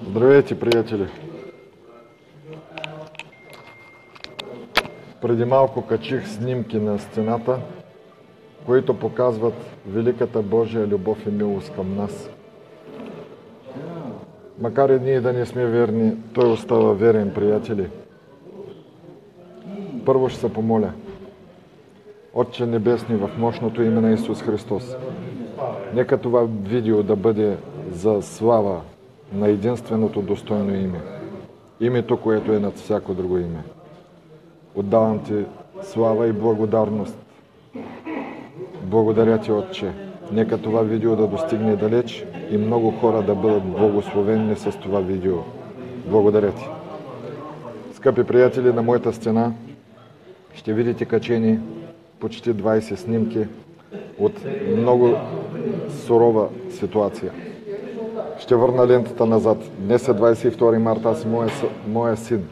Здравейте, приятели! Преди малко качих снимки на стената, които показват великата Божия любов и милост към нас. Макар и ние да не сме верни, Той остава верен, приятели. Първо ще се помоля. Отче Небесни, в мощното име на Исус Христос, нека това видео да бъде за слава на единственото достойно име. Името, което е над всяко друго име. Отдавам Ти слава и благодарност. Благодаря Ти, Отче. Нека това видео да достигне далеч и много хора да бъдат благословени с това видео. Благодаря Ти. Скъпи приятели, на моята стена ще видите качени почти 20 снимки от много сурова ситуация. Ще върна лентата назад. Днес е 22 марта, аз и моя син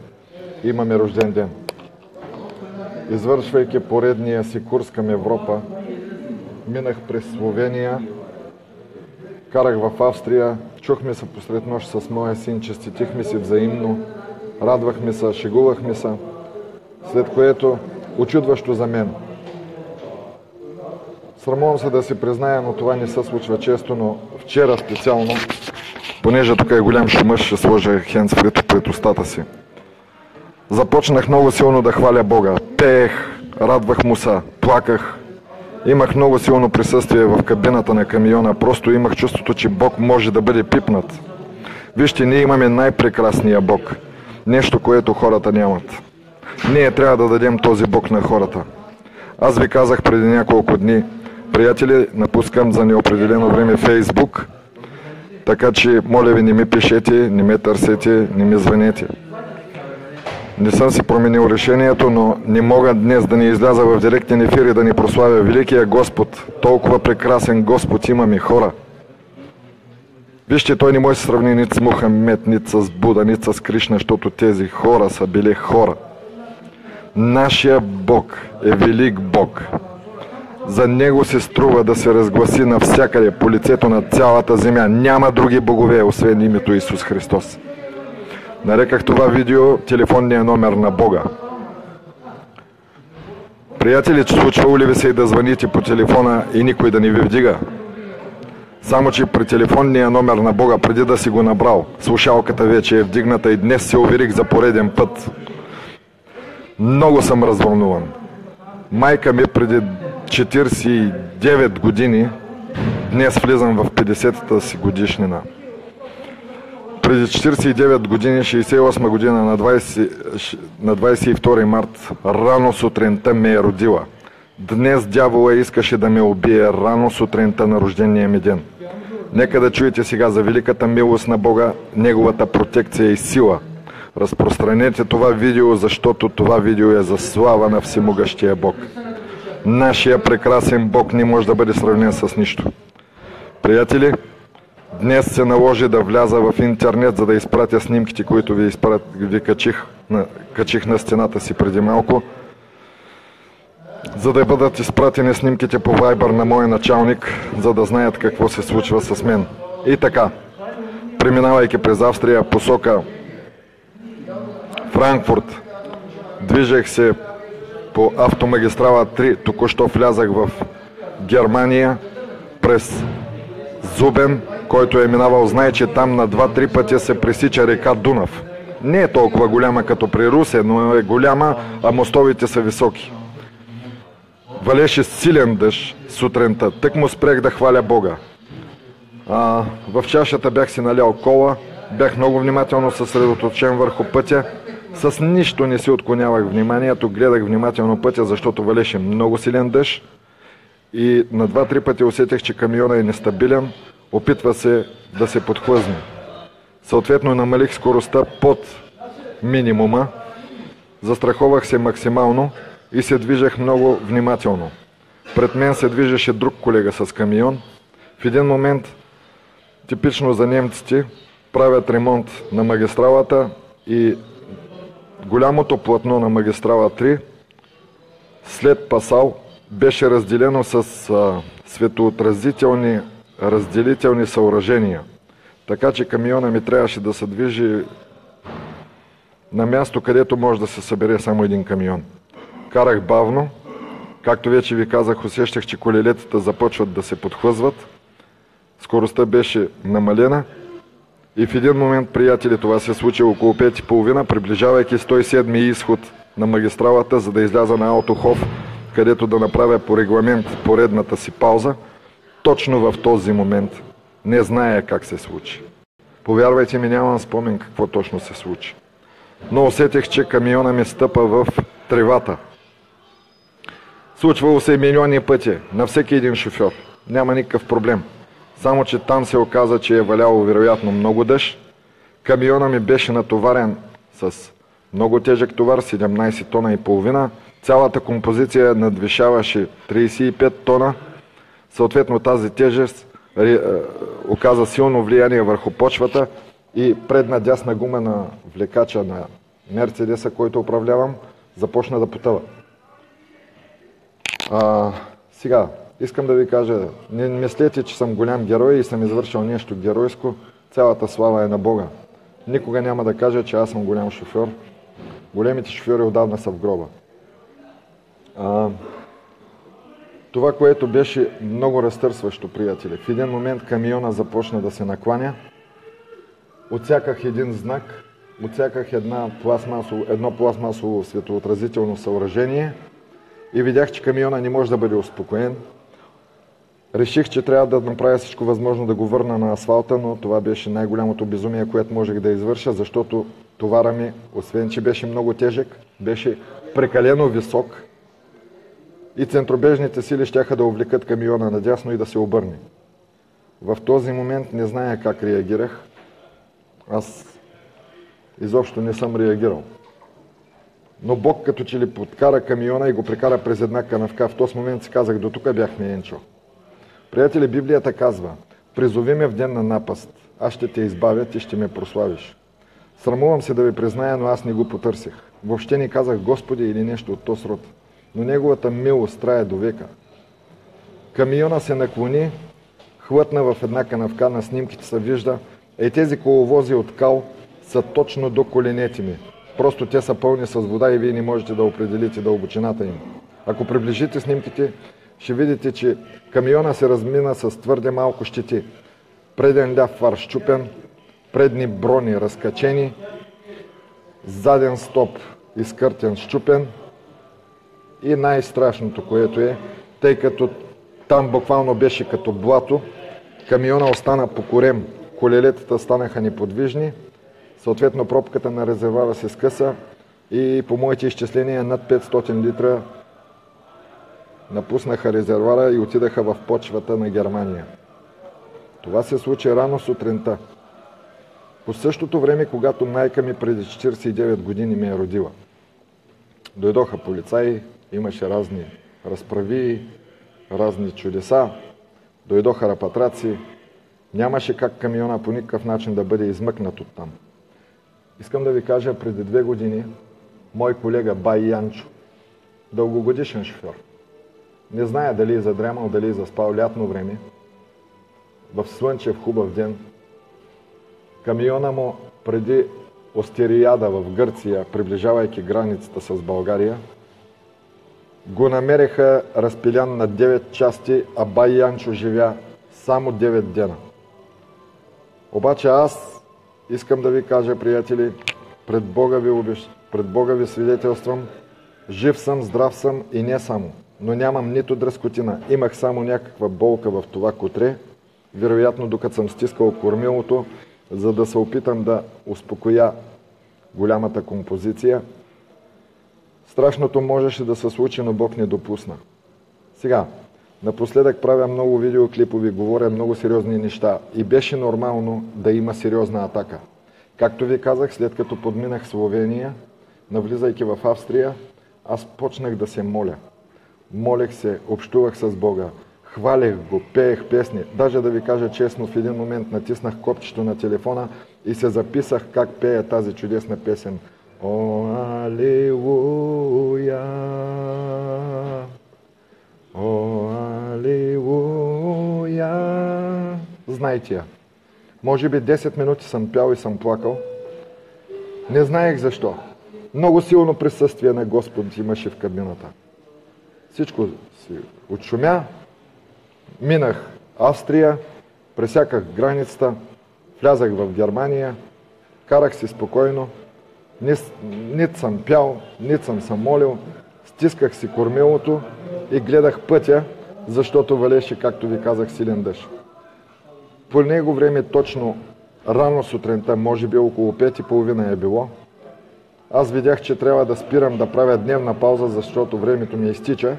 имаме рожден ден. Извършвайки поредния си курс към Европа, минах през Словения, карах в Австрия, чухме се посред нощ с моя син, честитихме си взаимно, радвахме се, шегувахме се, след което учудващо за мен. Срамувам се да си призная, но това не се случва често, но вчера специално, понеже тук е голям шумъж, ще сложа хендсфрито пред устата си. Започнах много силно да хваля Бога. Пеех, радвах му се, плаках. Имах много силно присъствие в кабината на камиона. Просто имах чувството, че Бог може да бъде пипнат. Вижте, ние имаме най-прекрасния Бог. Нещо, което хората нямат. Ние трябва да дадем този Бог на хората. Аз ви казах преди няколко дни, приятели, напускам за неопределено време Фейсбук, така че, моля ви, не ми пишете, не ме търсете, не ми звънете. Не съм си променил решението, но не мога днес да не изляза в директен ефир и да ни прославя великия Господ. Толкова прекрасен Господ имаме, хора. Вижте, той не може да се сравни нито с Мухамед, нито с Буда, нито с Кришна, защото тези хора са били хора. Нашия Бог е велик Бог. За Него се струва да се разгласи навсякъде по лицето на цялата земя. Няма други богове, освен името Исус Христос. Нареках това видео телефонния номер на Бога. Приятели, случвало ли ви се и да звъните по телефона и никой да не ви вдига? Само че при телефонния номер на Бога, преди да си го набрал, слушалката вече е вдигната и днес се уверих за пореден път. Много съм развълнуван. Майка ми преди 49 години, днес влизам в 50-та си годишнина. Преди 49 години, 68 година, на 22 март, рано сутринта ме е родила. Днес дявола искаше да ме убие рано сутринта на рождения ми ден. Нека да чуете сега за великата милост на Бога, Неговата протекция и сила. Разпространете това видео, защото това видео е за слава на всемогъщия Бог. Нашия прекрасен Бог не може да бъде сравнен с нищо. Приятели, днес се наложи да вляза в интернет, за да изпратя снимките, които ви качих на стената си преди малко, за да бъдат изпратени снимките по Viber на моя началник, за да знаят какво се случва с мен. И така, преминавайки през Австрия, посока Франкфурт, движех се по автомагистрала 3, току-що влязах в Германия, през Зубен, който е минавал, знае, че там на 2-3 пъти се пресича река Дунав. Не е толкова голяма като при Русе, но е голяма, а мостовите са високи. Валеше силен дъжд сутринта, тък му спрех да хваля Бога. В чашата бях си налял кола, бях много внимателно съсредоточен върху пътя, с нищо не си отклонявах вниманието, гледах внимателно пътя, защото валеше много силен дъжд и на 2-3 пъти усетих, че камиона е нестабилен, опитва се да се подхлъзне. Съответно намалих скоростта под минимума, застраховах се максимално и се движех много внимателно. Пред мен се движеше друг колега с камион. В един момент, типично за немците, правят ремонт на магистралата и голямото платно на магистрала 3 след Пасал беше разделено с светоотразителни разделителни съоръжения. Така че камиона ми трябваше да се движи на място, където може да се събере само един камион. Карах бавно. Както вече ви казах, усещах, че колелетата започват да се подхлъзват. Скоростта беше намалена. И в един момент, приятели, това се случи около 5:30, приближавайки 107-ми изход на магистралата, за да изляза на Аутохоф, където да направя по регламент поредната си пауза. Точно в този момент не зная как се случи. Повярвайте ми, нямам спомен какво точно се случи. Но усетих, че камиона ми стъпа в тревата. Случвало се милиони пъти на всеки един шофьор. Няма никакъв проблем. Само, че там се оказа, че е валяло вероятно много дъжд. Камиона ми беше натоварен с много тежък товар, 17 тона и половина. Цялата композиция надвишаваше 35 тона. Съответно тази тежест оказа силно влияние върху почвата и предна дясна гума на влекача на Мерцедеса, който управлявам, започна да потъва. Сега, искам да ви кажа, не мислете, че съм голям герой и съм извършил нещо геройско. Цялата слава е на Бога. Никога няма да кажа, че аз съм голям шофьор. Големите шофьори отдавна са в гроба. Това, което беше много разтърсващо, приятели. В един момент камиона започна да се накланя. Отсяках един знак, отсяках едно пластмасово светоотразително съоръжение и видях, че камиона не може да бъде успокоен. Реших, че трябва да направя всичко възможно да го върна на асфалта, но това беше най-голямото безумие, което можех да извърша, защото товара ми, освен че беше много тежък, беше прекалено висок и центробежните сили щяха да увлекат камиона надясно и да се обърне. В този момент не зная как реагирах. Аз изобщо не съм реагирал. Но Бог като че ли подкара камиона и го прекара през една канавка. В този момент си казах, до тук бях миенчо. Приятели, Библията казва, призови ме в ден на напаст, аз ще те избавя, ти ще ме прославиш. Срамувам се да ви призная, но аз не го потърсих. Въобще не казах Господи или нещо от този род. Но неговата милост трае до века. Камиона се наклони, хвътна в една канавка, на снимките се вижда, тези коловози от кал са точно до коленете ми. Просто те са пълни с вода и вие не можете да определите дълбочината им. Ако приближите снимките, ще видите, че камиона се размина с твърде малко щети. Преден ляв фар счупен, предни брони разкачени, заден стоп изкъртен счупен и най-страшното, което е, тъй като там буквално беше като блато, камиона остана по корем, колелетата станаха неподвижни, съответно пробката на резервуара се скъса и по моите изчисления над 500 литра напуснаха резервуара и отидаха в почвата на Германия. Това се случи рано сутринта. По същото време, когато майка ми преди 49 години ме е родила. Дойдоха полицаи, имаше разни разправи, разни чудеса, дойдоха репатрации. Нямаше как камиона по никакъв начин да бъде измъкнат оттам. Искам да ви кажа, преди 2 години мой колега Бай Янчо, дългогодишен шофьор, не зная дали е задрямал, дали е заспал лятно време, в слънчев хубав ден, камиона му преди Остерияда в Гърция, приближавайки границата с България, го намериха разпилян на 9 части, а Бай Янчо живя само 9 дена. Обаче аз искам да ви кажа, приятели, пред Бога ви свидетелствам, жив съм, здрав съм и не само, но нямам нито дръскотина. Имах само някаква болка в това котре, вероятно докато съм стискал кормилото, за да се опитам да успокоя голямата композиция. Страшното можеше да се случи, но Бог не допусна. Сега, напоследък правя много видеоклипови, говоря много сериозни неща и беше нормално да има сериозна атака. Както ви казах, след като подминах Словения, навлизайки в Австрия, аз почнах да се моля. Молех се, общувах с Бога, хвалех го, пеех песни. Даже да ви кажа честно, в един момент натиснах копчето на телефона и се записах как пея тази чудесна песен. О, алилуя! О, алилуя. Знайте я. Може би 10 минути съм пял и съм плакал. Не знаех защо. Много силно присъствие на Господ имаше в кабината. Всичко си отшумя. Минах Австрия, пресяках границата, влязах в Германия, карах си спокойно. Нито съм пял, нито съм се молил. Стисках си кормилото и гледах пътя, защото валеше, както ви казах, силен дъжд. По него време точно рано сутринта, може би около 5:30 е било, аз видях, че трябва да спирам да правя дневна пауза, защото времето ми изтича.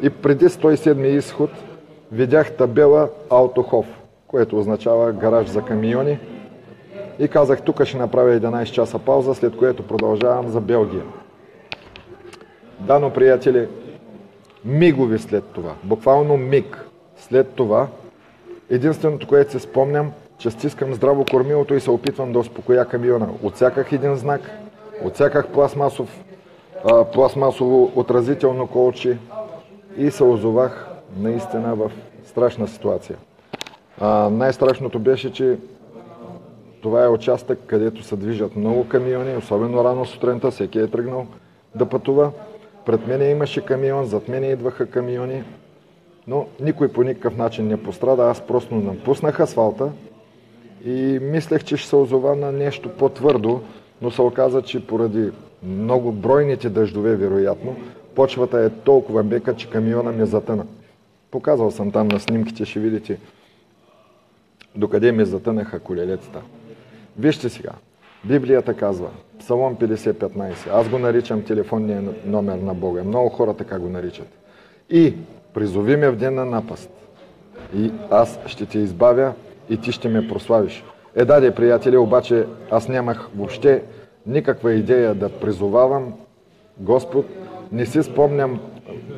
И преди 107 изход видях табела Autohof, което означава гараж за камиони. И казах, тук ще направя 11 часа пауза, след което продължавам за Белгия. Дано, приятели, мигови след това, буквално миг след това, единственото, което си спомням, че стискам здраво кормилото и се опитвам да успокоя камиона. Отсяках един знак, отсяках пластмасово отразително колче и се озовах наистина в страшна ситуация. Най-страшното беше, че това е участък, където се движат много камиони, особено рано сутринта, всеки е тръгнал да пътува. Пред мене имаше камион, зад мене идваха камиони, но никой по никакъв начин не пострада. Аз просто напуснах асфалта и мислех, че ще се озова на нещо по-твърдо, но се оказа, че поради многобройните дъждове, вероятно, почвата е толкова мека, че камиона ми затъна. Показал съм там на снимките, ще видите докъде ми затънаха колелецата. Вижте сега, Библията казва, Псалом 50:15, аз го наричам телефонния номер на Бога, много хора така го наричат. И призови ме в ден на напаст, и аз ще те избавя и ти ще ме прославиш. Даде, приятели, обаче аз нямах въобще никаква идея да призовавам Господ. Не си спомням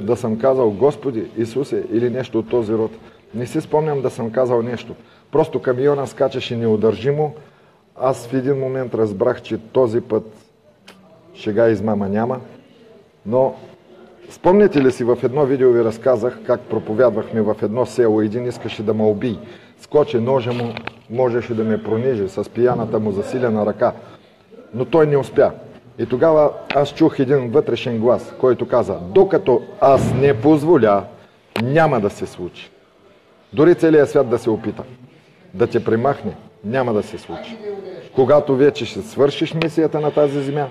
да съм казал Господи, Исусе или нещо от този род. Не си спомням да съм казал нещо. Просто камиона скачаше неудържимо. Аз в един момент разбрах, че този път шега измама няма. Но спомняте ли си, в едно видео ви разказах как проповядвахме в едно село. Един искаше да ме убие. Скочи ножа му, можеше да ме пронижи с пияната му засилена ръка. Но той не успя. И тогава аз чух един вътрешен глас, който каза, докато аз не позволя, няма да се случи. Дори целият свят да се опита да те примахне, няма да се случи. Когато вече ще свършиш мисията на тази земя,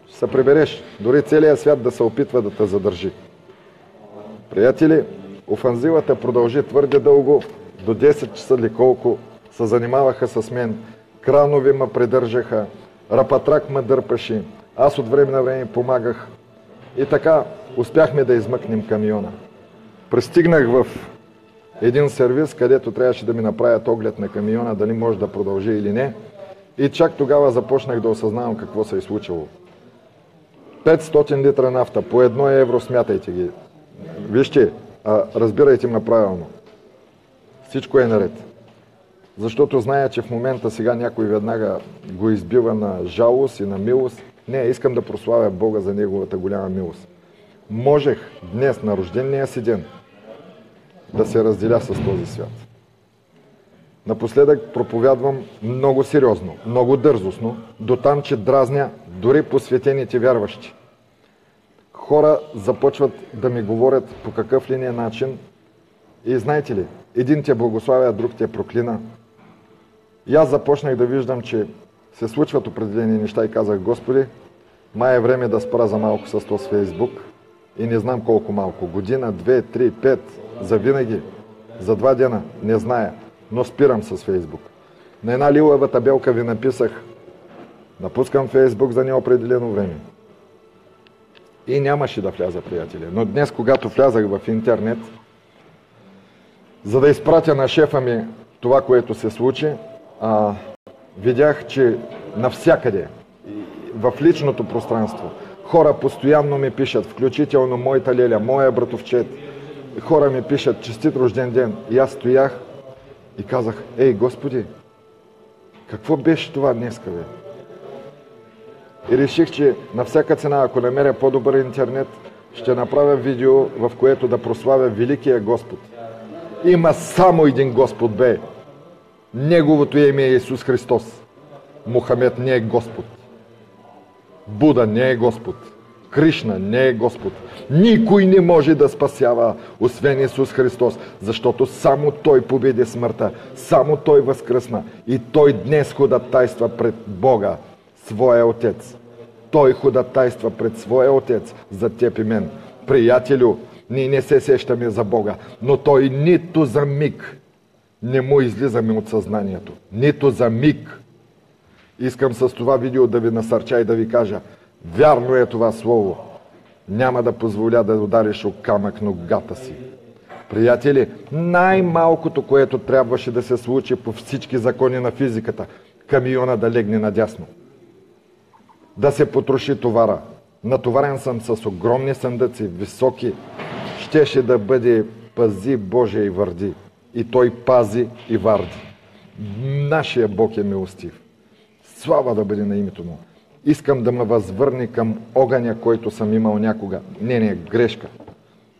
ще се прибереш. Дори целият свят да се опитва да те задържи. Приятели, офанзивата продължи твърде дълго, до 10 часа ли колко се занимаваха с мен, кранови ме придържаха, рапатрак ме дърпаше, аз от време на време помагах и така успяхме да измъкнем камиона. Пристигнах в един сервис, където трябваше да ми направят оглед на камиона, дали може да продължи или не. И чак тогава започнах да осъзнавам какво се е случило. 500 литра нафта, по 1 евро, смятайте ги. Вижте, разбирайте ме правилно. Всичко е наред. Защото зная, че в момента сега някой веднага го избива на жалост и на милост. Не, искам да прославя Бога за Неговата голяма милост. Можех днес, на рождения си ден, да се разделя с този свят. Напоследък проповядвам много сериозно, много дързостно, до там, че дразня дори посветените вярващи. Хора започват да ми говорят по какъв ли не начин и знаете ли, един те благославя, друг те проклина. И аз започнах да виждам, че се случват определени неща и казах, Господи, май е време да спра за малко с този Фейсбук и не знам колко малко, година, 2, 3, 5, завинаги, за 2 дена, не зная, но спирам с Фейсбук. На една лилава табелка ви написах, напускам Фейсбук за неопределено време. И нямаше да вляза, приятели. Но днес, когато влязах в интернет, за да изпратя на шефа ми това, което се случи, видях, че навсякъде, в личното пространство, хора постоянно ми пишат, включително моята леля, моя братовчет, хора ми пишат, честит рожден ден. И аз стоях и казах, ей, Господи, какво беше това днеска, бе? И реших, че на всяка цена, ако намеря по-добър интернет, ще направя видео, в което да прославя великия Господ. Има само един Господ, бе. Неговото име е Исус Христос. Мохамед не е Господ. Буда не е Господ. Кришна не е Господ. Никой не може да спасява, освен Исус Христос, защото само Той победи смъртта, само Той възкръсна и Той днес ходатайства пред Бога, своя Отец. Той ходатайства пред своя Отец за теб и мен. Приятелю, ние не се сещаме за Бога, но Той нито за миг не му излизаме от съзнанието. Нито за миг. Искам с това видео да ви насърча и да ви кажа, вярно е това слово. Няма да позволя да удариш о камък ногата си. Приятели, най-малкото, което трябваше да се случи по всички закони на физиката, камиона да легне надясно. Да се потроши товара. Натоварен съм с огромни съндъци, високи. Щеше да бъде пази Божия и върди. И Той пази и варди. Нашия Бог е милостив. Слава да бъде на името Му. Искам да ме възвърне към огъня, който съм имал някога. Не, грешка.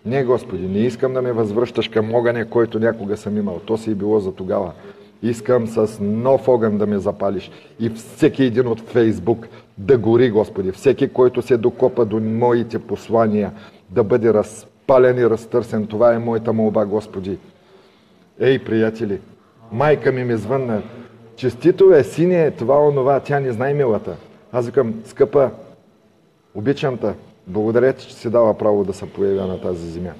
Не, Господи, не искам да ме възвръщаш към огъня, който някога съм имал. То си е било за тогава. Искам с нов огън да ме запалиш. И всеки един от Фейсбук да гори, Господи. Всеки, който се докопа до моите послания, да бъде разпален и разтърсен. Това е моята молба, Господи. Ей, приятели, майка ми звънна. Честито е, сине, това, онова, тя не знае милата. Аз викам, скъпа, обичам те, благодаря ти, че си дала право да се появя на тази земя.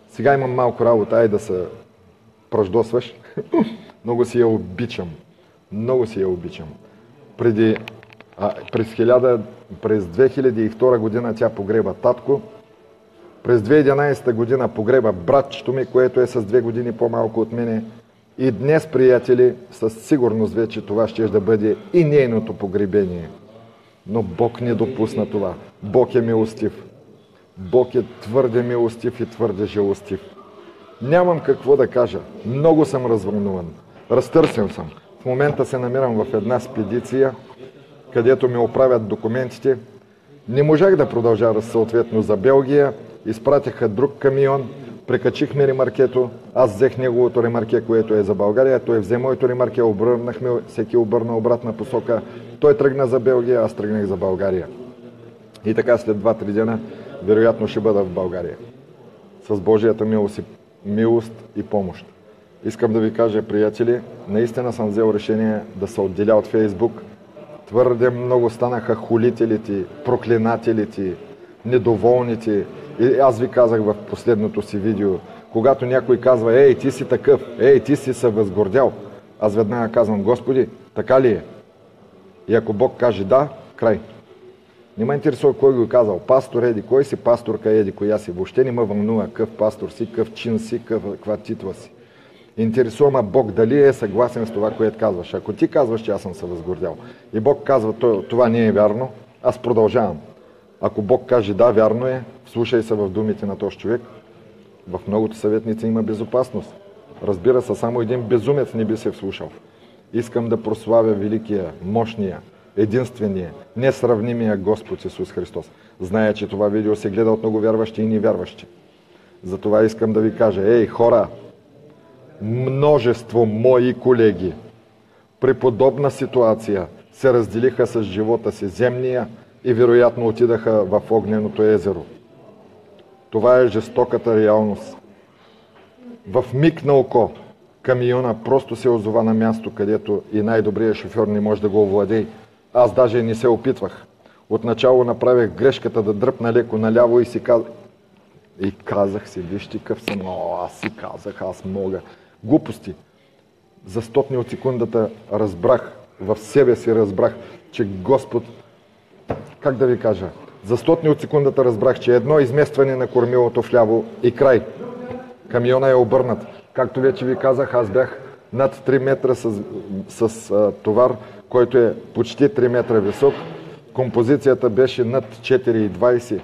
Сега имам малко работа, ай да се пръждосваш. Много си я обичам. Много си я обичам. През 2002 година тя погреба татко. През 2011 година погреба братчето ми, което е с 2 години по-малко от мене. И днес, приятели, със сигурност вече това ще да бъде и нейното погребение. Но Бог не допусна това. Бог е милостив. Бог е твърде милостив и твърде жалостив. Нямам какво да кажа. Много съм развълнуван. Разтърсен съм. В момента се намирам в една спедиция, където ми оправят документите. Не можах да продължа съответно за Белгия. Изпратиха друг камион. Прекачихме ремаркето. Аз взех неговото ремарке, което е за България. Той взе моето ремарке, обърнахме, всеки обърна обратна посока. Той тръгна за Белгия, аз тръгнах за България. И така след 2-3 дена, вероятно ще бъда в България. С Божията милост и помощ. Искам да ви кажа, приятели, наистина съм взел решение да се отделя от Фейсбук. Твърде много станаха хулителите, проклинателите, недоволните. И аз ви казах в последното си видео, когато някой казва, ей, ти си такъв, ей, ти си се възгордял, аз веднага казвам, Господи, така ли е? И ако Бог каже да, край. Не ме интересува кой го е казал. Пастор еди, кой си, пасторка еди, коя си. Въобще не ме вълнува какъв пастор си, какъв чин си, каква титла си. Интересува ме Бог дали е съгласен с това, което казваш. Ако ти казваш, че аз съм се възгордял и Бог казва, това не е вярно, аз продължавам. Ако Бог каже да, вярно е, вслушай се в думите на този човек. В многото съветници има безопасност. Разбира се, само един безумец не би се вслушал. Искам да прославя великия, мощния, единствения, несравнимия Господ Исус Христос. Зная, че това видео се гледа от много вярващи и невярващи. Затова искам да ви кажа, ей, хора, множество мои колеги при подобна ситуация се разделиха с живота си земния и вероятно отидаха в огненото езеро. Това е жестоката реалност. В миг на око камиона просто се озова на място, където и най-добрият шофьор не може да го овладее. Аз даже не се опитвах. Отначало направих грешката да дръпна леко наляво и казах си, вижте къв съм, аз си казах, аз мога. Глупости. За 100 от секундата разбрах, в себе си разбрах, че Господ, как да ви кажа, за 100 от секундата разбрах, че едно изместване на кормилото вляво и край. Камиона е обърнат. Както вече ви казах, аз бях над 3 метра с товар, който е почти 3 метра висок. Композицията беше над 4,20.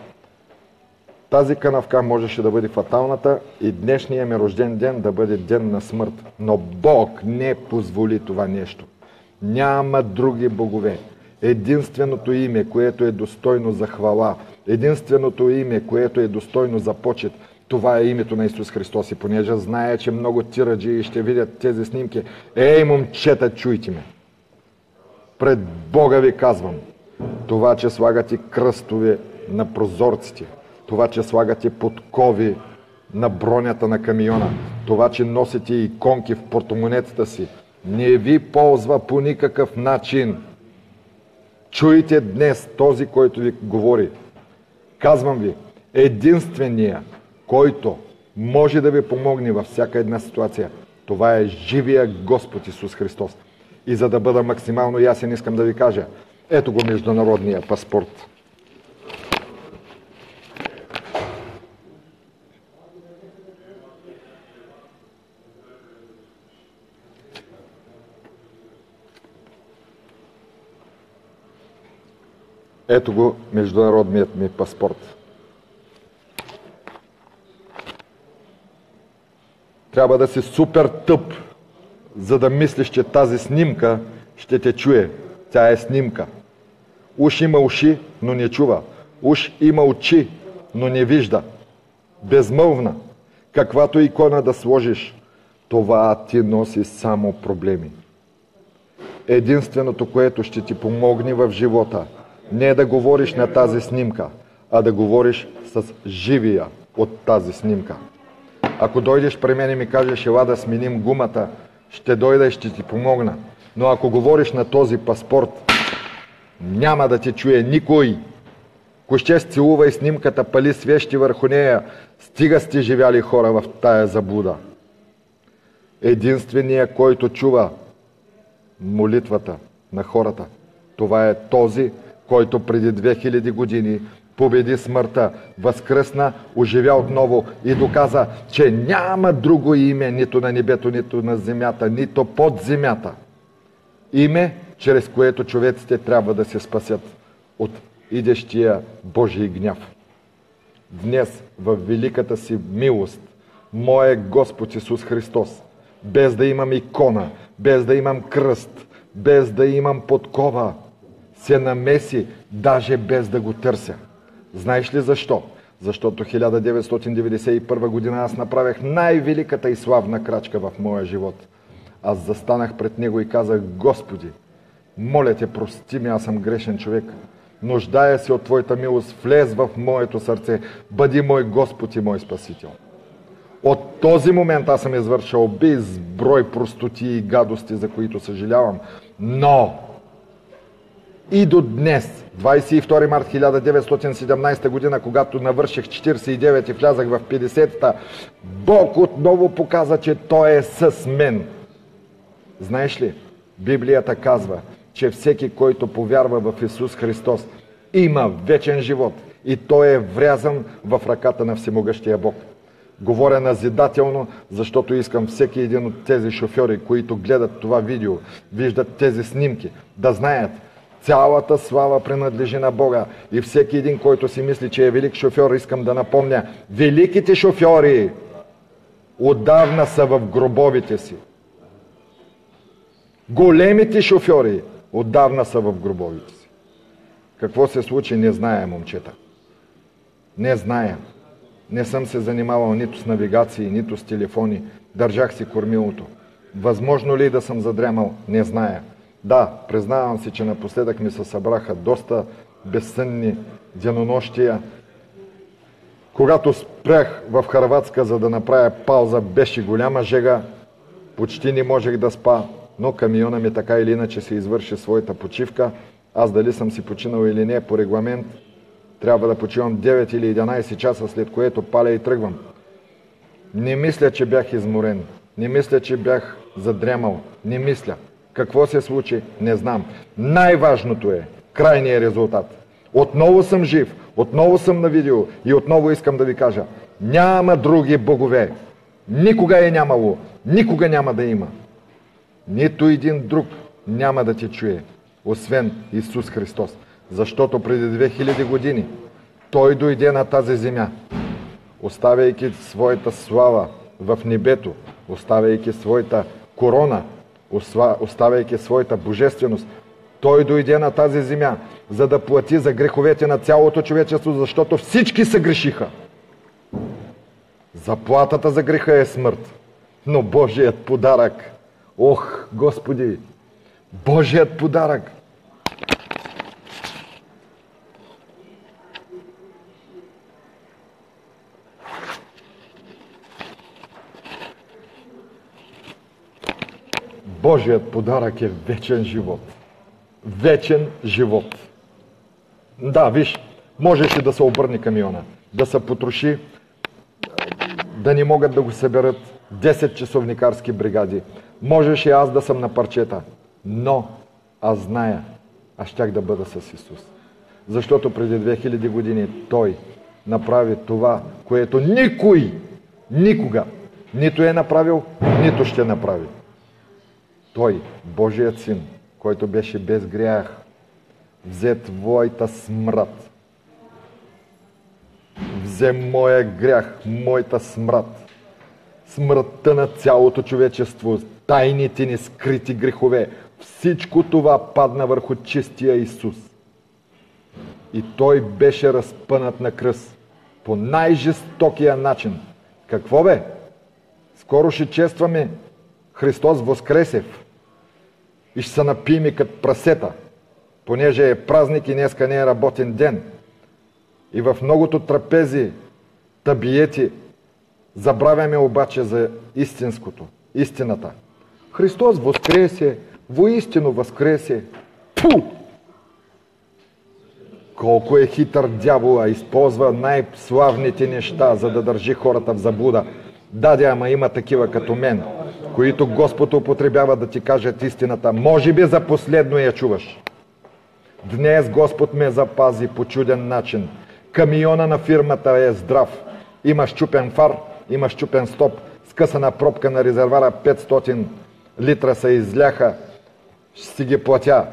Тази канавка можеше да бъде фаталната и днешния ми рожден ден да бъде ден на смърт. Но Бог не позволи това нещо. Няма други богове. Единственото име, което е достойно за хвала Единственото име, което е достойно за почет, това е името на Исус Христос. И понеже знае, че много тираджи ще видят тези снимки, ей, момчета, чуйте ме! Пред Бога ви казвам, това, че слагате кръстове на прозорците, това, че слагате подкови на бронята на камиона, това, че носите иконки в портомонетата си, не ви ползва по никакъв начин. Чуйте днес този, който ви говори. Казвам ви, единствения, който може да ви помогне във всяка една ситуация, това е живия Господ Исус Христос. И за да бъда максимално ясен, искам да ви кажа, ето го международния паспорт. Ето го международният ми паспорт. Трябва да си супер тъп, за да мислиш, че тази снимка ще те чуе. Тя е снимка. Уж има уши, но не чува. Уж има очи, но не вижда. Безмълвна. Каквато икона да сложиш, това ти носи само проблеми. Единственото, което ще ти помогне в живота, не е да говориш на тази снимка, а да говориш с живия от тази снимка. Ако дойдеш при мен и ми кажеш, ела да сменим гумата, ще дойда и ще ти помогна. Но ако говориш на този паспорт, няма да те чуе никой. Ако ще целувай снимката, пали свещи върху нея, стига сте живяли хора в тая заблуда. Единственият, който чува молитвата на хората, това е този, който преди 2000 години победи смъртта, възкръсна, оживя отново и доказа, че няма друго име нито на небето, нито на земята, нито под земята. Име, чрез което човеците трябва да се спасят от идещия Божий гняв. Днес, в великата си милост, моя Господ Исус Христос, без да имам икона, без да имам кръст, без да имам подкова, се намеси, даже без да го търся. Знаеш ли защо? Защото 1991 година аз направих най-великата и славна крачка в моя живот. Аз застанах пред Него и казах, Господи, моля Те, прости ми, аз съм грешен човек. Нуждая се от Твоята милост, влез в моето сърце, бъди мой Господ и мой Спасител. От този момент аз съм извършил безброй простоти и гадости, за които съжалявам. Но и до днес, 22 март 1917 година, когато навърших 49 и влязах в 50-та, Бог отново показа, че Той е с мен. Знаеш ли, Библията казва, че всеки, който повярва в Исус Христос, има вечен живот и Той е врязан в ръката на Всемогъщия Бог. Говоря назидателно, защото искам всеки един от тези шофьори, които гледат това видео, виждат тези снимки, да знаят, цялата слава принадлежи на Бога. И всеки един, който си мисли, че е велик шофьор, искам да напомня, великите шофьори отдавна са в гробовите си. Големите шофьори отдавна са в гробовите си. Какво се случи, не зная, момчета. Не зная. Не съм се занимавал нито с навигации, нито с телефони. Държах си кормилото. Възможно ли да съм задрямал? Не зная. Да, признавам си, че напоследък ми се събраха доста безсънни денонощия. Когато спрях в Хърватска, за да направя пауза, беше голяма жега. Почти не можех да спа, но камиона ми така или иначе се извърши своята почивка. Аз дали съм си починал или не, по регламент трябва да почивам 9 или 11 часа, след което паля и тръгвам. Не мисля, че бях изморен. Не мисля, че бях задрямал. Не мисля. Какво се случи? Не знам. Най-важното е крайният резултат. Отново съм жив, отново съм на видео и отново искам да ви кажа, няма други богове. Никога е нямало, никога няма да има. Нито един друг няма да те чуе, освен Исус Христос. Защото преди 2000 години Той дойде на тази земя, оставяйки своята слава в небето, оставяйки своята корона, оставяйки своята божественост Той дойде на тази земя, за да плати за греховете на цялото човечество, защото всички се грешиха. Заплатата за греха е смърт, но Божият подарък, ох, Господи, Божият подарък, Божият подарък е вечен живот. Вечен живот. Да, виж, можеше да се обърне камиона, да се потроши, да не могат да го съберат 10 часовникарски бригади. Можеше аз да съм на парчета, но аз зная, аз щях да бъда с Исус. Защото преди 2000 години Той направи това, което никой, никога, нито е направил, нито ще направи. Той, Божият Син, който беше без грях, взе твоята смрад. Взе моя грях, моята смрад. Смъртта на цялото човечество, тайните ни скрити грехове. Всичко това падна върху чистия Исус. И Той беше разпънат на кръст по най-жестокия начин. Какво бе? Скоро ще честваме Христос Воскресев и ще се напием като прасета, понеже е празник и днеска не е работен ден. И в многото трапези, табиети, забравяме обаче за истинското, истината. Христос Воскресе, воистину Воскресе. Пу! Колко е хитър дявола, използва най-славните неща, за да държи хората в заблуда. Да, ама има такива като мен, които Господ употребява да ти кажат истината. Може би за последно я чуваш. Днес Господ ме запази по чуден начин. Камиона на фирмата е здрав. Има щупен фар, има щупен стоп, скъсана пробка на резервара, 500 литра се изляха. Ще си ги платя.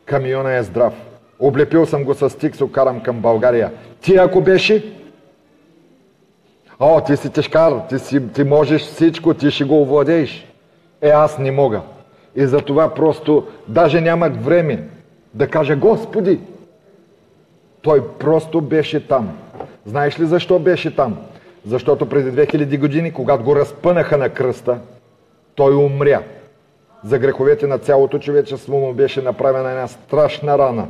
Камиона е здрав. Облепил съм го с тиксо, карам към България. Ти ако беше... О, ти си тежкар, ти можеш всичко, ти ще го овладееш. Аз не мога. И затова просто, даже нямах време да кажа Господи. Той просто беше там. Знаеш ли защо беше там? Защото преди 2000 години, когато го разпънаха на кръста, той умря. За греховете на цялото човечество му беше направена една страшна рана.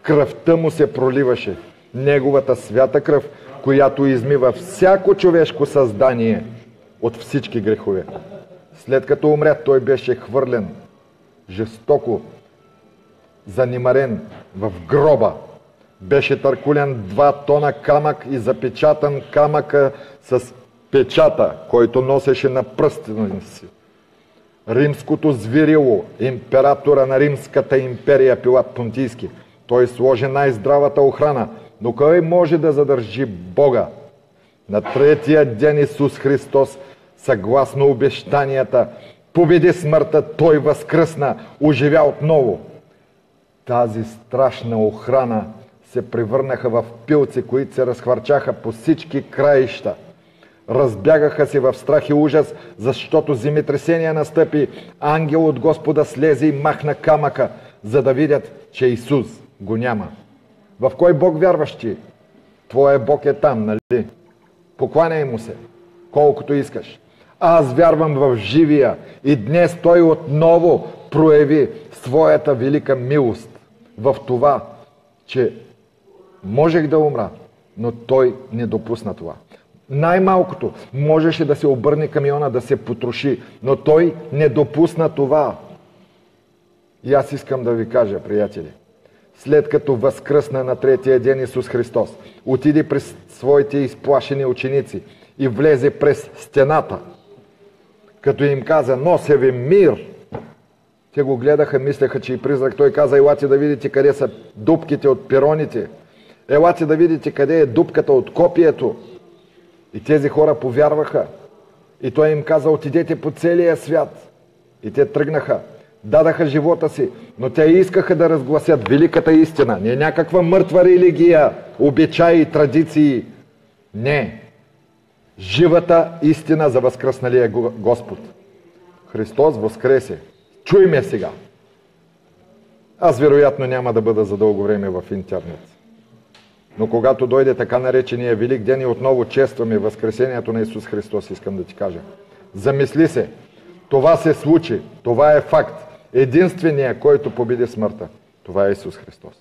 Кръвта му се проливаше. Неговата свята кръв, която измива всяко човешко създание от всички грехове. След като умря, той беше хвърлен, жестоко занимарен в гроба. Беше търкулян 2 тона камък и запечатан камъка с печата, който носеше на пръстите си. Римското звирило, императора на Римската империя Пилат Понтийски, той сложи най-здравата охрана, но кой може да задържи Бога? На третия ден Исус Христос, съгласно обещанията, победи смъртта, Той възкръсна, оживя отново. Тази страшна охрана се превърнаха в пилци, които се разхвърчаха по всички краища. Разбягаха се в страх и ужас, защото земетресение настъпи. Ангел от Господа слезе и махна камъка, за да видят, че Исус го няма. В кой Бог вярваш ти? Твоя Бог е там, нали? Покланяй му се, колкото искаш. Аз вярвам в живия и днес Той отново прояви своята велика милост в това, че можех да умра, но Той не допусна това. Най-малкото можеше да се обърне камиона, да се потроши, но Той не допусна това. И аз искам да ви кажа, приятели, след като възкръсна на третия ден Исус Христос, отиде през своите изплашени ученици и влезе през стената, като им каза, нося ви мир. Те го гледаха, мислеха, че и призрак. Той каза, елате да видите къде са дупките от пироните. Елате да видите къде е дупката от копието. И тези хора повярваха. И той им каза, отидете по целия свят. И те тръгнаха, дадаха живота си, но те искаха да разгласят великата истина. Не някаква мъртва религия, обичаи и традиции. Не. Живата истина за възкръсналия Господ. Христос възкресе. Чуй ме сега. Аз вероятно няма да бъда за дълго време в интернет. Но когато дойде така наречения Велик ден и отново честваме Възкресението на Исус Христос, искам да ти кажа. Замисли се. Това се случи. Това е факт. Единственият, който победи смъртта, това е Исус Христос.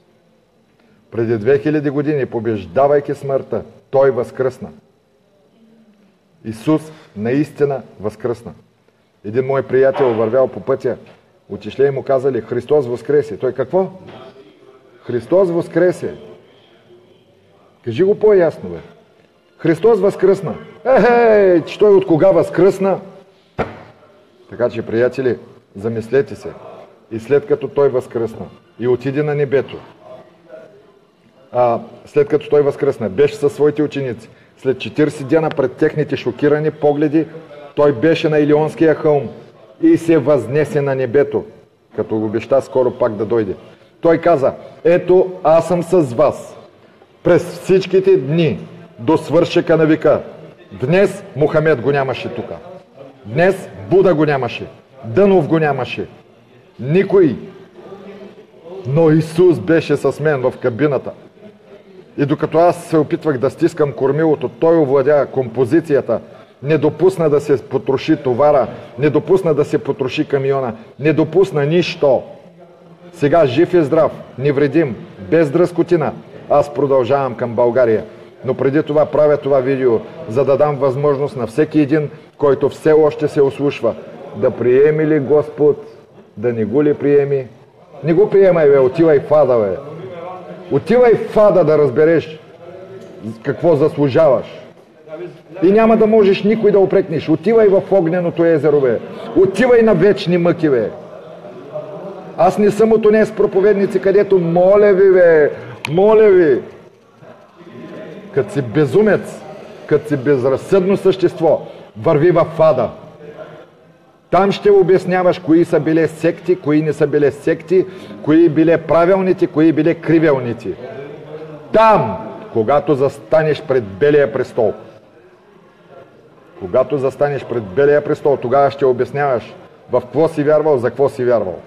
Преди 2000 години, побеждавайки смъртта, Той възкръсна. Исус наистина възкръсна. Един мой приятел вървял по пътя, отишли и му казали: Христос възкресе. Той: какво? Христос възкресе. Кажи го по-ясно, бе. Христос възкръсна. Че Той от кога възкръсна? Така че, приятели, замислете се. И след като Той възкръсна и отиде на небето, след като Той възкръсна, беше със своите ученици, след 40 дена пред техните шокирани погледи, Той беше на Илионския хълм и се възнесе на небето, като обеща скоро пак да дойде. Той каза: ето, аз съм с вас през всичките дни до свършека на века. Днес Мохамед го нямаше тук. Днес Буда го нямаше. Дънов го нямаше. Никой. Но Исус беше с мен в кабината. И докато аз се опитвах да стискам кормилото, Той овладя композицията, не допусна да се потроши товара, не допусна да се потроши камиона, не допусна нищо. Сега жив и здрав, невредим, без дръскотина, аз продължавам към България. Но преди това правя това видео, за да дам възможност на всеки един, който все още се ослушва, да приеми ли Господ, да не го ли приеми. Не го приемай, бе, отивай в ада, бе. Отивай в ада да разбереш какво заслужаваш. И няма да можеш никой да опрекнеш. Отивай в огненото езеро, бе. Отивай на вечни мъки, бе. Аз не съм от онези проповедници, където моля ви, бе, моля ви. Като си безумец, като си безразсъдно същество, върви в ада. Там ще обясняваш кои са били секти, кои не са били секти, кои били правилните, кои били кривелните. Там, когато застанеш пред Белия престол. Когато застанеш пред Белия престол, тогава ще обясняваш в какво си вярвал, за какво си вярвал.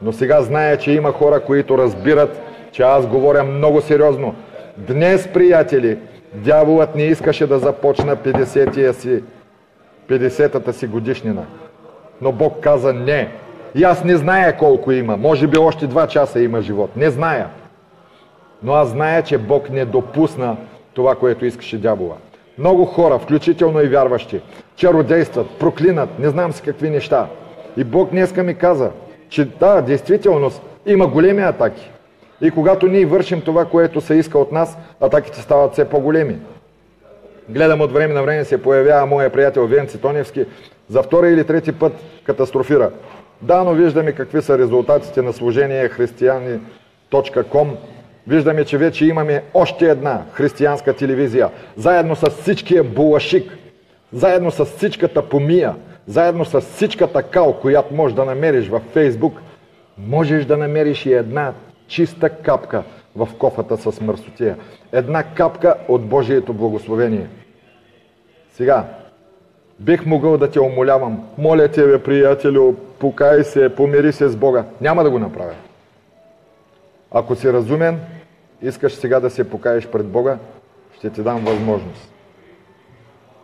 Но сега зная, че има хора, които разбират, че аз говоря много сериозно. Днес, приятели, дяволът не искаше да започна 50-та си годишнина. Но Бог каза не. И аз не зная колко има. Може би още 2 часа има живот. Не зная. Но аз зная, че Бог не допусна това, което искаше дявола. Много хора, включително и вярващи, чародействат, проклинат, не знам си какви неща. И Бог днеска ми каза, че да, действително има големи атаки. И когато ние вършим това, което се иска от нас, атаките стават все по-големи. Гледам от време на време се появява моя приятел Венци Тоневски, за 2 или 3 път катастрофира. Да, но виждаме какви са резултатите на служение християни.com. Виждаме, че вече имаме още една християнска телевизия, заедно с всичкия булашик, заедно с всичката помия, заедно с всичката кал, която можеш да намериш във Фейсбук, можеш да намериш и една чиста капка в кофата с мърсотия. Една капка от Божието благословение. Сега, бих могъл да те умолявам, моля те, бе, приятелю, покай се, помири се с Бога. Няма да го направя. Ако си разумен, искаш сега да се покаеш пред Бога, ще ти дам възможност.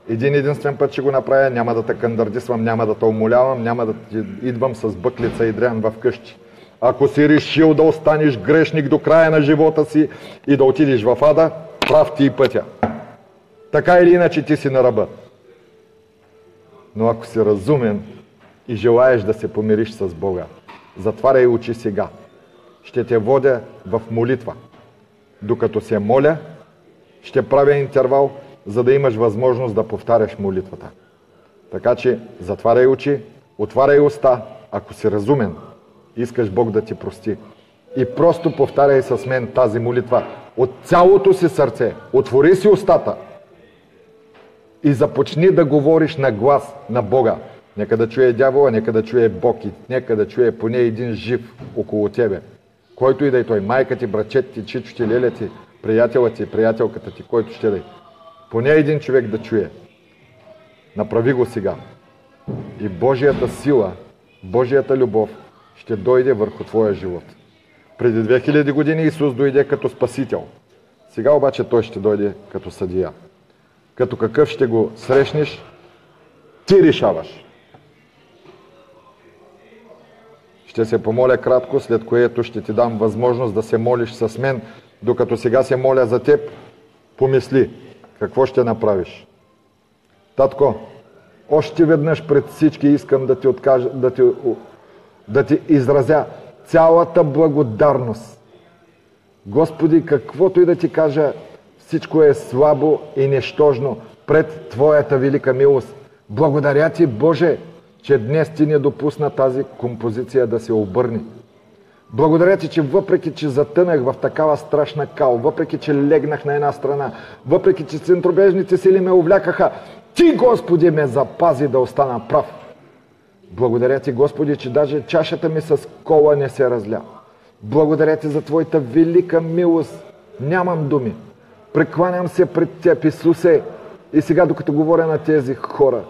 Един единствен път ще го направя, няма да те кандърдисвам, няма да те умолявам, няма да ти идвам с бъклица и дрян в къщи. Ако си решил да останеш грешник до края на живота си и да отидеш в ада, прав ти и пътя. Така или иначе ти си на ръба. Но ако си разумен и желаеш да се помириш с Бога, затваряй очи сега. Ще те водя в молитва. Докато се моля, ще правя интервал, за да имаш възможност да повтаряш молитвата. Така че затваряй очи, отваряй уста, ако си разумен, искаш Бог да ти прости. И просто повтаряй с мен тази молитва от цялото си сърце. Отвори си устата и започни да говориш на глас на Бога. Нека да чуе дявола, нека да чуе Бог и нека да чуе поне един жив около тебе. Който и да е той, майка ти, братчет ти, чичо ти, леля ти, приятелът ти, приятелката ти, който ще да е. Поне един човек да чуе. Направи го сега. И Божията сила, Божията любов ще дойде върху твоя живот. Преди 2000 години Исус дойде като Спасител. Сега обаче Той ще дойде като съдия. Като какъв ще го срещнеш, ти решаваш. Ще се помоля кратко, след което ще ти дам възможност да се молиш с мен. Докато сега се моля за теб, помисли, какво ще направиш. Татко, още веднъж пред всички искам да ти откажа, да ти изразя цялата благодарност. Господи, каквото и да ти кажа, всичко е слабо и нищожно пред Твоята велика милост. Благодаря Ти, Боже, че днес Ти не допусна тази композиция да се обърне. Благодаря Ти, че въпреки, че затънах в такава страшна кал, въпреки, че легнах на една страна, въпреки, че центробежните сили ме увлякаха, Ти, Господи, ме запази да остана прав. Благодаря Ти, Господи, че даже чашата ми с кола не се разля. Благодаря Ти за Твоята велика милост. Нямам думи. Прекланям се пред Теб, Исусе, и сега, докато говоря на тези хора,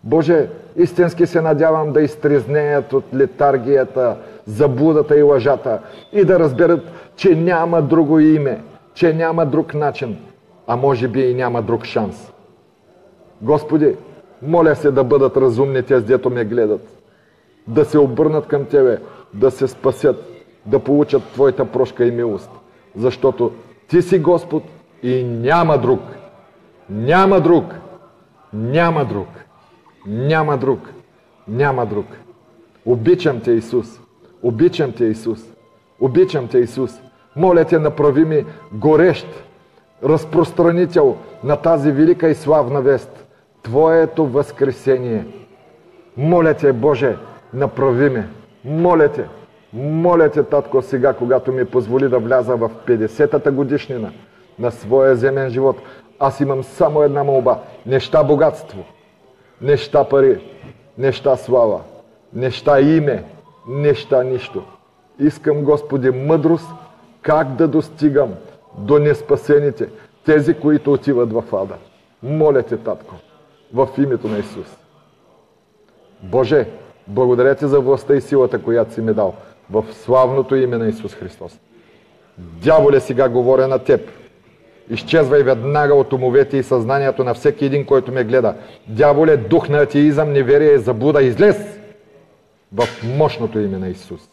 Боже, истински се надявам да изтрезнеят от летаргията, заблудата и лъжата и да разберат, че няма друго име, че няма друг начин, а може би и няма друг шанс. Господи, моля се да бъдат разумни тези, дето ме гледат, да се обърнат към Тебе, да се спасят, да получат Твоята прошка и милост, защото Ти си Господ и няма друг. Няма друг. Няма друг. Няма друг. Няма друг. Обичам Те, Исус. Обичам Те, Исус. Обичам Те, Исус. Моля Те, направи ми горещ разпространител на тази велика и славна вест. Твоето възкресение. Моля Те, Боже, направи ме. Моля Те, Татко, сега, когато ми позволи да вляза в 50-та годишнина на своя земен живот, аз имам само една молба. Неща богатство, неща пари, неща слава, неща име, неща нищо. Искам, Господи, мъдрост как да достигам до неспасените, тези, които отиват в ада. Моля Те, Татко, в името на Исус. Боже, благодаря Ти за властта и силата, която си ми дал в славното име на Исус Христос. Дяволе, сега говоря на Теб. Изчезвай веднага от умовете и съзнанието на всеки един, който ме гледа. Дяволе, дух на атеизъм, неверие и заблуда, излез в мощното име на Исус.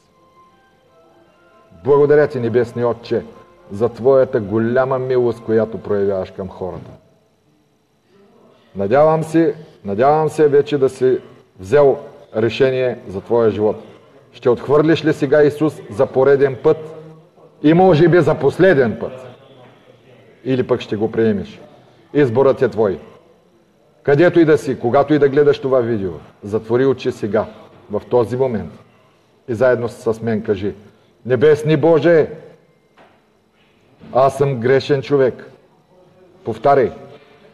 Благодаря Ти, Небесни Отче, за Твоята голяма милост, която проявяваш към хората. Надявам се вече да си взел решение за Твоя живот. Ще отхвърлиш ли сега Исус за пореден път и може би за последен път? Или пък ще го приемеш? Изборът е твой. Където и да си, когато и да гледаш това видео, затвори очи сега, в този момент. И заедно с мен кажи: Небесни Боже, аз съм грешен човек. Повтаряй.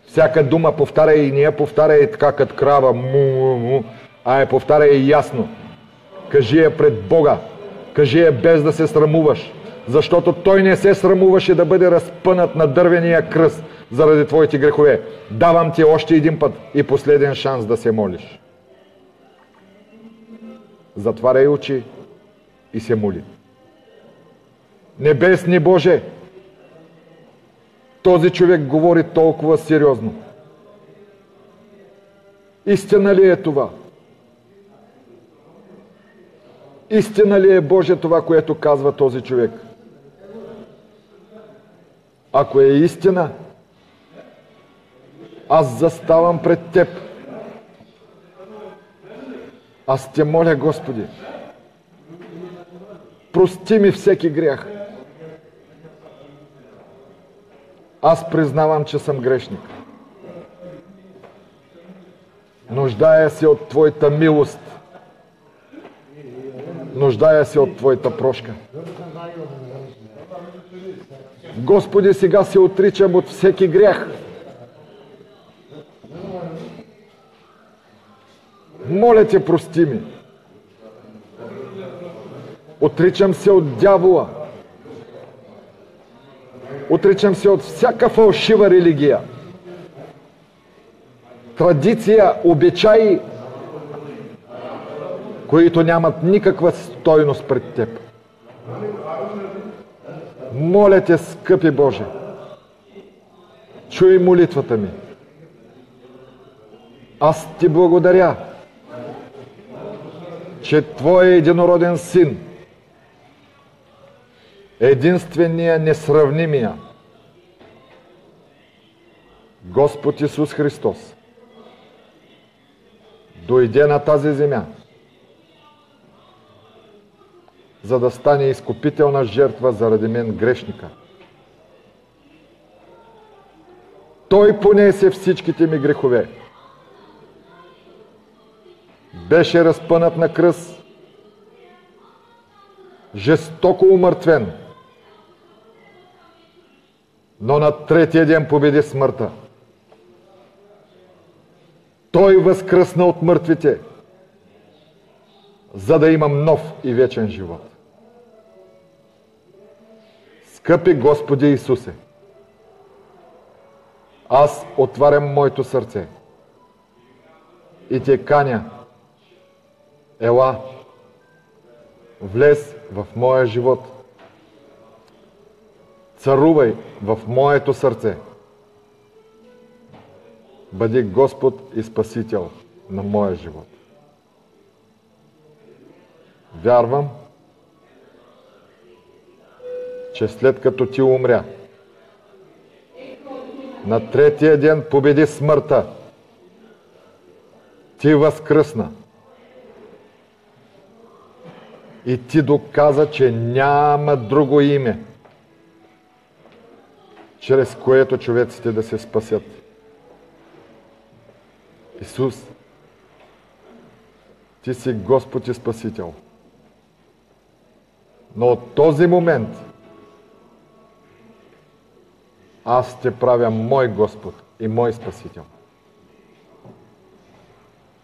Всяка дума повтаряй и не я повтаряй така като крава, а я повтаряй ясно. Кажи я пред Бога. Кажи я без да се срамуваш. Защото Той не се срамуваше да бъде разпънат на дървения кръст заради твоите грехове. Давам ти още един път и последен шанс да се молиш. Затваряй очи и се моли. Небесни Боже, този човек говори толкова сериозно. Истина ли е това? Истина ли е, Боже, това, което казва този човек? Ако е истина, аз заставам пред Теб. Аз Те моля, Господи, прости ми всеки грях. Аз признавам, че съм грешник. Нуждая се от Твоята милост. Нуждая се от Твоята прошка. Господи, сега се отричам от всеки грях. Моля Те, прости ми. Отричам се от дявола. Отричам се от всяка фалшива религия. Традиция, обичаи, които нямат никаква стойност пред Теб. Моля те, скъпи Боже, чуй молитвата ми. Аз ти благодаря, че Твоя единороден Син, единствения, несравнимия Господ Исус Христос, дойде на тази земя, за да стане изкупителна жертва заради мен, грешника. Той понесе всичките ми грехове. Беше разпънат на кръст, жестоко умъртвен, но на третия ден победи смъртта. Той възкръсна от мъртвите, за да имам нов и вечен живот. Скъпи Господи Исусе, аз отварям моето сърце и те каня: ела, влез в моя живот, царувай в моето сърце, бъди Господ и Спасител на моя живот. Вярвам, че след като ти умря, на третия ден победи смъртта, ти възкръсна и ти доказа, че няма друго име, чрез което човеците да се спасят. Исус, ти си Господ и Спасител. Но от този момент аз те правя мой Господ и мой Спасител.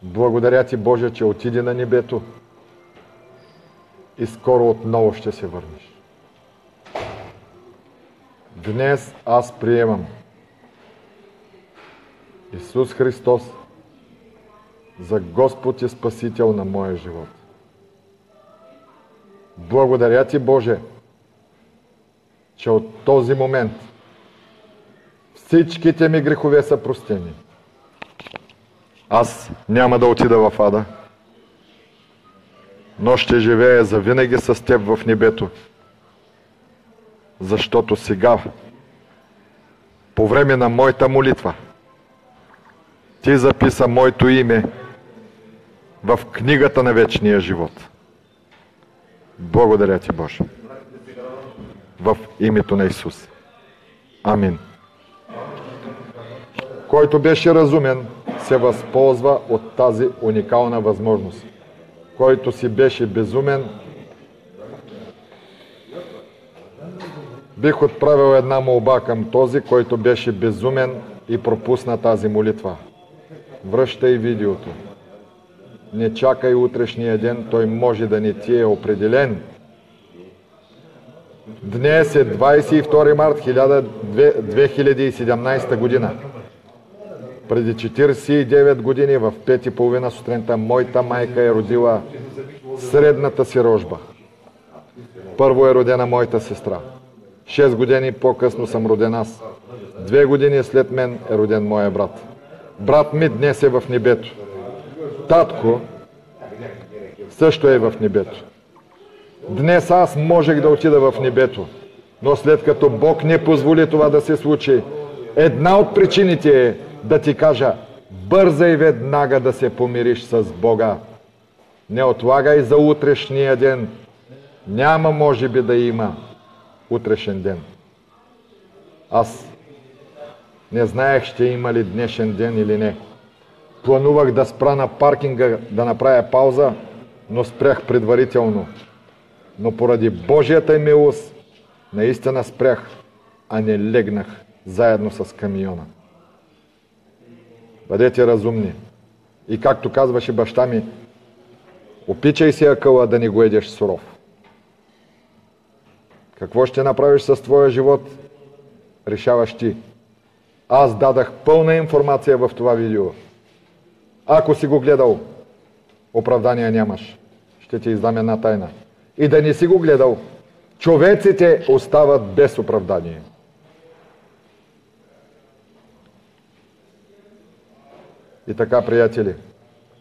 Благодаря ти, Боже, че отиди на небето и скоро отново ще се върнеш. Днес аз приемам Исус Христос за Господ и Спасител на моя живот. Благодаря ти, Боже, че от този момент всичките ми грехове са простени. Аз няма да отида в ада, но ще живея завинаги с теб в небето, защото сега, по време на моята молитва, ти записа моето име в книгата на вечния живот. Благодаря ти, Боже. В името на Исус. Амин. Който беше разумен, се възползва от тази уникална възможност. Който си беше безумен, бих отправил една молба към този, който беше безумен и пропусна тази молитва. Връщай видеото. Не чакай утрешния ден, той може да не ти е определен. Днес е 22 март 2017 година. Преди 49 години в 5:30 сутринта моята майка е родила средната си рожба. Първо е родена моята сестра. 6 години по-късно съм роден аз. 2 години след мен е роден моя брат. Брат ми днес е в небето. Татко също е в небето. Днес аз можех да отида в небето, но след като Бог не позволи това да се случи, една от причините е да ти кажа: бързай веднага да се помириш с Бога. Не отлагай за утрешния ден. Няма може би да има утрешен ден. Аз не знаех ще има ли днешен ден или не. Планувах да спра на паркинга да направя пауза, но спрях предварително. Но поради Божията милост наистина спрях, а не легнах заедно с камиона. Бъдете разумни. И както казваше баща ми, опичай си акъла да не го едеш суров. Какво ще направиш с твоя живот, решаваш ти. Аз дадах пълна информация в това видео. Ако си го гледал, оправдания нямаш. Ще ти издам една тайна. И да не си го гледал, човеците остават без оправдание. И така, приятели,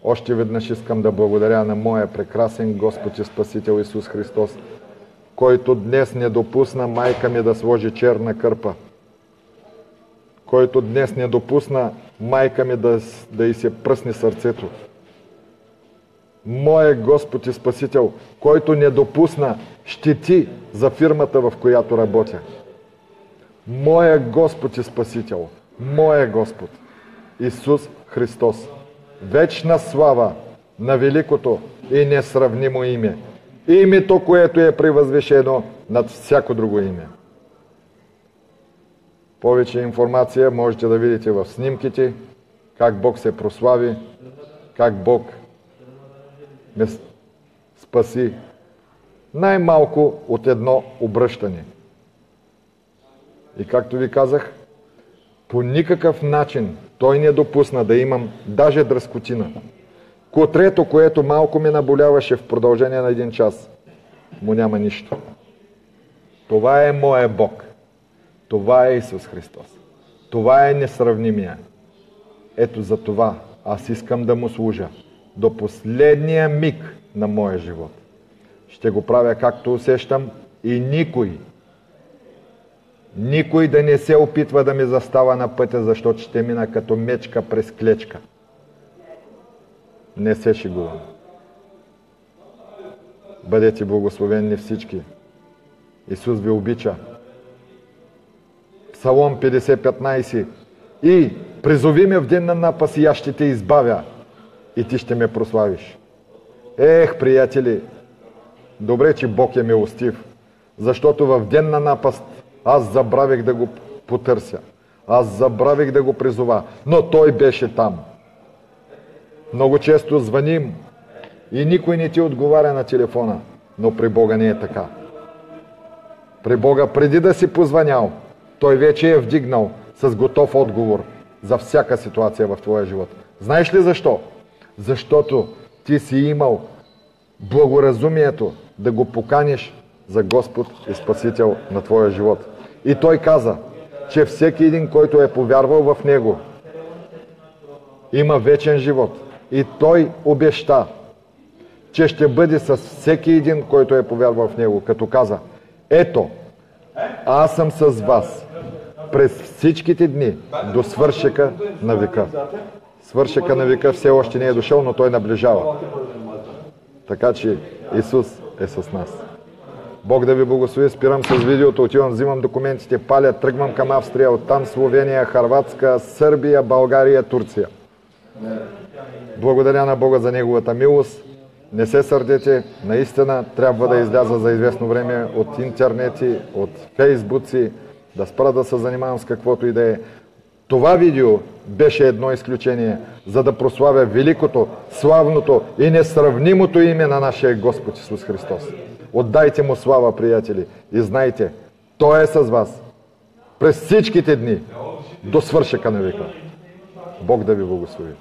още веднъж искам да благодаря на моя прекрасен Господ и Спасител Исус Христос, който днес не допусна майка ми да сложи черна кърпа, който днес не допусна майка ми да й се пръсне сърцето. Моя Господ и Спасител, който не допусна щети за фирмата, в която работя. Моя Господ и Спасител, моя Господ, Исус Христос. Вечна слава на великото и несравнимо име. Името, което е превъзвишено над всяко друго име. Повече информация можете да видите в снимките, как Бог се прослави, как Бог ме спаси най-малко от едно обръщане. И както ви казах, по никакъв начин Той не допусна да имам даже дръскотина. Котрето, което малко ме наболяваше в продължение на 1 час, му няма нищо. Това е моя Бог. Това е Исус Христос. Това е несравнимия. Ето за това аз искам да му служа до последния миг на моя живот. Ще го правя както усещам и никой да не се опитва да ми застава на пътя, защото ще мина като мечка през клечка. Не се шегувам. Бъдете благословени всички. Исус ви обича. Псалом 50:15. И призови ме в ден на напаст и аз ще те избавя и ти ще ме прославиш. Ех, приятели, добре, че Бог е милостив, защото в ден на напаст аз забравих да го потърся. Аз забравих да го призова, но Той беше там. Много често звъним и никой не ти отговаря на телефона, но при Бога не е така. При Бога, преди да си позвънял, Той вече е вдигнал с готов отговор за всяка ситуация в твоя живот. Знаеш ли защо? Защото ти си имал благоразумието да го поканиш за Господ и Спасител на твоя живот. И Той каза, че всеки един, който е повярвал в Него, има вечен живот. И Той обеща, че ще бъде с всеки един, който е повярвал в Него, като каза, ето, аз съм с вас през всичките дни до свършека на века. Свършека на века все още не е дошъл, но той наближава. Така че Исус е с нас. Бог да ви благослови. Спирам с видеото, отивам, взимам документите, паля, тръгвам към Австрия, оттам Словения, Хърватска, Сърбия, България, Турция. Благодаря на Бога за Неговата милост. Не се сърдете, наистина трябва да изляза за известно време от интернети, от фейсбуци, да спра да се занимавам с каквото и да е. Това видео беше едно изключение, за да прославя великото, славното и несравнимото име на нашия Господ Исус Христос. Отдайте му слава, приятели, и знайте, Той е с вас през всичките дни до свършека на века. Бог да ви благослови.